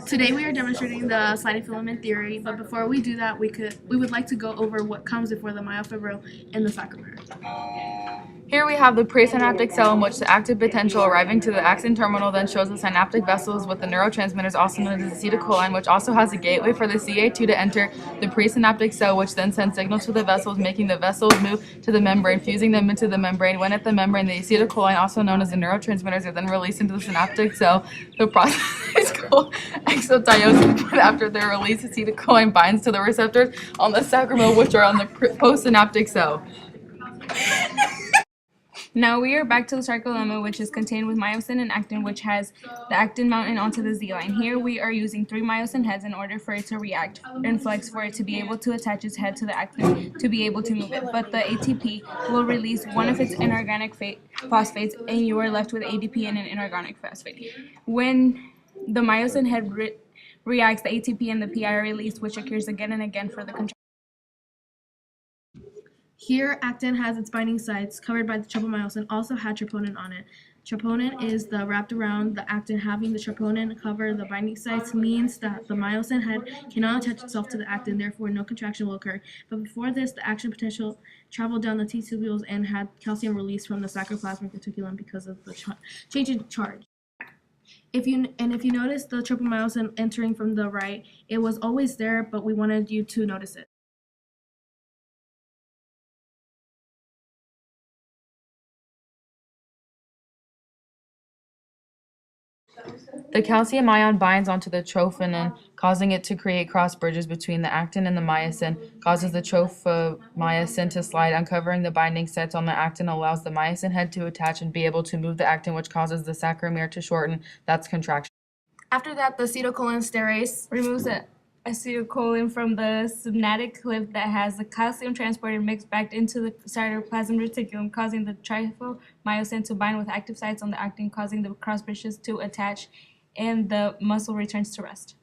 Today we are demonstrating the sliding filament theory, but before we do that, we would like to go over what comes before the myofibril and the sarcomere. Here we have the presynaptic cell in which the active potential arriving to the axon terminal then shows the synaptic vessels with the neurotransmitters also known as acetylcholine, which also has a gateway for the CA2 to enter the presynaptic cell, which then sends signals to the vessels, making the vessels move to the membrane, fusing them into the membrane. When at the membrane, the acetylcholine, also known as the neurotransmitters, are then released into the synaptic cell. The process is called exotiosis, but after their release, acetylcholine binds to the receptors on the sarcomere, which are on the postsynaptic cell. Now we are back to the sarcolemma, which is contained with myosin and actin, which has the actin mounted onto the Z line. Here we are using 3 myosin heads in order for it to react and flex, for it to be able to attach its head to the actin to be able to move it. But the ATP will release one of its inorganic phosphates, and you are left with ADP and an inorganic phosphate. When the myosin head reacts, the ATP and the PI are released, which occurs again and again for the contraction. Here, actin has its binding sites covered by the tropomyosin, also had troponin on it. Troponin is the wrapped around the actin. Having the troponin cover the binding sites means that the myosin head cannot attach itself to the actin, therefore no contraction will occur. But before this, the action potential traveled down the T tubules and had calcium released from the sarcoplasmic reticulum because of the change in charge. If you notice the tropomyosin entering from the right, it was always there, but we wanted you to notice it. The calcium ion binds onto the troponin, causing it to create cross bridges between the actin and the myosin, causes the tropomyosin to slide, uncovering the binding sites on the actin, allows the myosin head to attach and be able to move the actin, which causes the sarcomere to shorten. That's contraction. After that, the acetylcholinesterase removes the acetylcholine from the synaptic cliff that has the calcium transported mixed back into the cytoplasm reticulum, causing the tropomyosin to bind with active sites on the actin, causing the cross bridges to attach, and the muscle returns to rest.